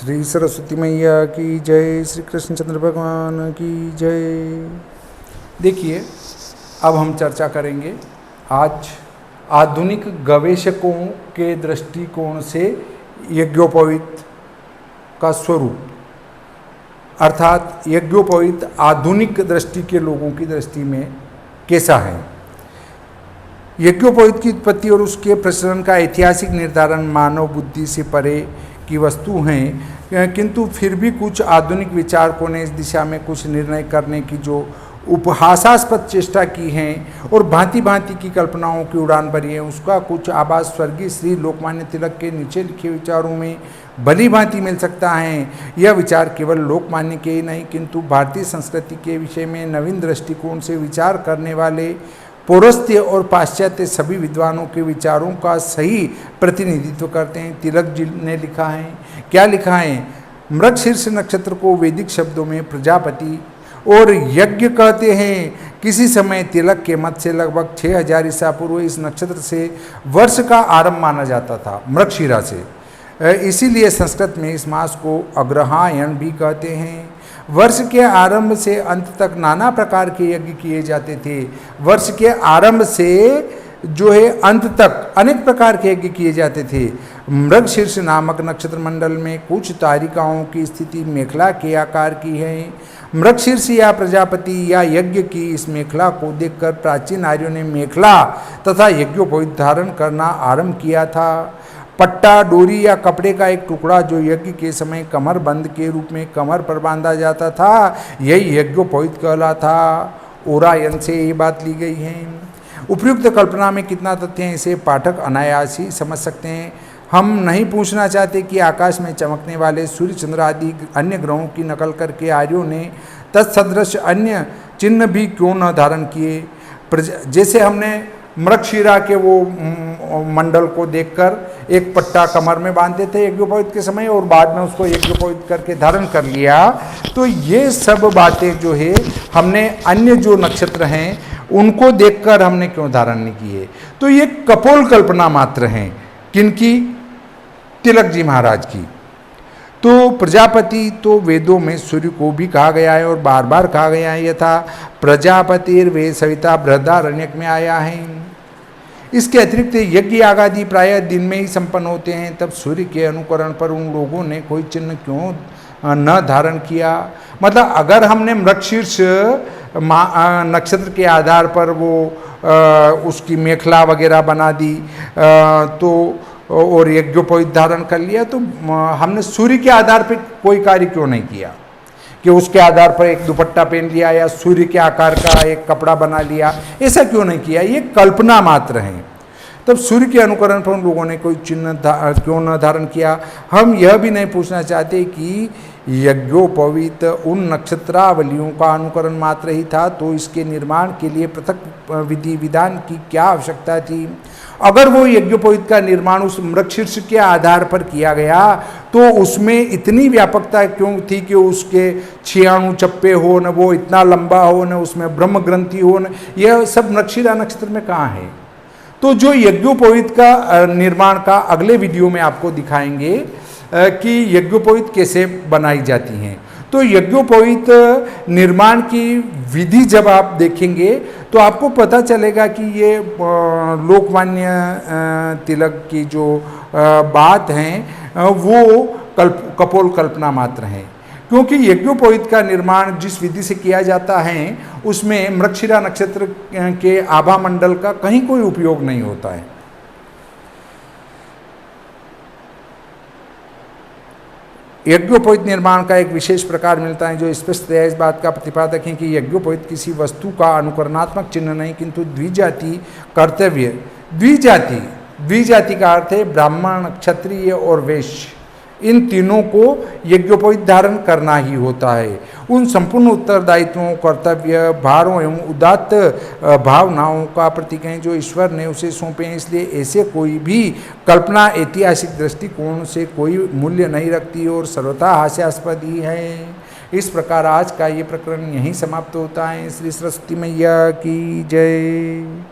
श्री सरस्वती मैया की जय, श्री कृष्णचंद्र भगवान की जय। देखिए, अब हम चर्चा करेंगे आज आधुनिक गवेषकों के दृष्टिकोण से यज्ञोपवीत का स्वरूप, अर्थात यज्ञोपवीत आधुनिक दृष्टि के लोगों की दृष्टि में कैसा है। यज्ञोपवीत की उत्पत्ति और उसके प्रचलन का ऐतिहासिक निर्धारण मानव बुद्धि से परे की वस्तु हैं, किंतु फिर भी कुछ आधुनिक विचारकों ने इस दिशा में कुछ निर्णय करने की जो उपहासास्पद चेष्टा की है और भांति भांति की कल्पनाओं की उड़ान भरी है, उसका कुछ आभास स्वर्गीय श्री लोकमान्य तिलक के नीचे लिखे विचारों में भली भांति मिल सकता है। यह विचार केवल लोकमान्य के ही नहीं, किंतु भारतीय संस्कृति के विषय में नवीन दृष्टिकोण से विचार करने वाले पौरस्त्य और पाश्चात्य सभी विद्वानों के विचारों का सही प्रतिनिधित्व करते हैं। तिलक जी ने लिखा है, क्या लिखा है? मृगशीर्ष नक्षत्र को वैदिक शब्दों में प्रजापति और यज्ञ कहते हैं। किसी समय तिलक के मत से लगभग 6000 ईसा पूर्व इस नक्षत्र से वर्ष का आरंभ माना जाता था, मृगशिरा से। इसीलिए संस्कृत में इस मास को अग्रहायण भी कहते हैं। वर्ष के आरंभ से अंत तक नाना प्रकार के यज्ञ किए जाते थे। वर्ष के आरंभ से जो है अंत तक अनेक प्रकार के यज्ञ किए जाते थे। मृगशीर्ष नामक नक्षत्र मंडल में कुछ तारिकाओं की स्थिति मेखला के आकार की है। मृगशीर्ष या प्रजापति या यज्ञ की इस मेखला को देखकर प्राचीन आर्यों ने मेखला तथा यज्ञोपवीत धारण करना आरंभ किया था। पट्टा, डोरी या कपड़े का एक टुकड़ा जो यज्ञ के समय कमर बंद के रूप में कमर पर बांधा जाता था, यही यज्ञोपवीत कहला था। ओरायन से ये बात ली गई है। उपयुक्त कल्पना में कितना तथ्य है, इसे पाठक अनायास ही समझ सकते हैं। हम नहीं पूछना चाहते कि आकाश में चमकने वाले सूर्य, चंद्र आदि अन्य ग्रहों की नकल करके आर्यों ने तत्सदृश अन्य चिन्ह भी क्यों न धारण किए। जैसे हमने मृगशिरा के वो मंडल को देखकर एक पट्टा कमर में बांधते थे यज्ञोपवीत के समय और बाद में उसको यज्ञोपवीत करके धारण कर लिया, तो ये सब बातें जो है हमने अन्य जो नक्षत्र हैं उनको देखकर हमने क्यों धारण नहीं किए। तो ये कपोल कल्पना मात्र हैं। किनकी? तिलक जी महाराज की। तो प्रजापति तो वेदों में सूर्य को भी कहा गया है और बार बार कहा गया है, यथा प्रजापतिर्वेद सविता बृहदारण्यक में आया है। इसके अतिरिक्त यज्ञ आदि प्रायः दिन में ही संपन्न होते हैं, तब सूर्य के अनुकरण पर उन लोगों ने कोई चिन्ह क्यों न धारण किया। मतलब अगर हमने मृगशीर्ष नक्षत्र के आधार पर वो उसकी मेखला वगैरह बना दी तो और यज्ञोपवीत धारण कर लिया, तो हमने सूर्य के आधार पर कोई कार्य क्यों नहीं किया कि उसके आधार पर एक दुपट्टा पहन लिया या सूर्य के आकार का एक कपड़ा बना लिया, ऐसा क्यों नहीं किया। ये कल्पना मात्र है। तब सूर्य के अनुकरण पर उन लोगों ने कोई चिन्ह क्यों न धारण किया। हम यह भी नहीं पूछना चाहते कि यज्ञोपवीत उन नक्षत्रावलियों का अनुकरण मात्र ही था, तो इसके निर्माण के लिए पृथक विधि विधान की क्या आवश्यकता थी। अगर वो यज्ञोपवीत का निर्माण उस मृगशीर्ष के आधार पर किया गया तो उसमें इतनी व्यापकता क्यों थी कि उसके 96 चप्पे हो, न वो इतना लंबा हो, न उसमें ब्रह्म ग्रंथि हो, न यह सब मृगशिरा नक्षत्र में कहाँ है। तो जो यज्ञोपवीत का निर्माण का अगले वीडियो में आपको दिखाएंगे कि यज्ञोपवीत कैसे बनाई जाती हैं। तो यज्ञोपवीत निर्माण की विधि जब आप देखेंगे तो आपको पता चलेगा कि ये लोकमान्य तिलक की जो बात हैं वो कपोल कल्पना मात्र हैं, क्योंकि यज्ञोपवीत का निर्माण जिस विधि से किया जाता है उसमें मृगशिरा नक्षत्र के आभा मंडल का कहीं कोई उपयोग नहीं होता है। यज्ञोपवीत निर्माण का एक विशेष प्रकार मिलता है जो स्पष्टतया इस बात का प्रतिपादक है कि यज्ञोपवीत किसी वस्तु का अनुकरणात्मक चिन्ह नहीं, किंतु द्विजाति कर्तव्य। द्विजाति का अर्थ है ब्राह्मण, क्षत्रिय और वैश्य, इन तीनों को यज्ञोपवीत धारण करना ही होता है। उन संपूर्ण उत्तरदायित्वों, कर्तव्य, भारों एवं उदात्त भावनाओं का प्रतीक है जो ईश्वर ने उसे सौंपे हैं। इसलिए ऐसे कोई भी कल्पना ऐतिहासिक दृष्टिकोण से कोई मूल्य नहीं रखती और सर्वथा हास्यास्पद ही है। इस प्रकार आज का ये प्रकरण यहीं समाप्त होता है। श्री सरस्वती मैया की जय।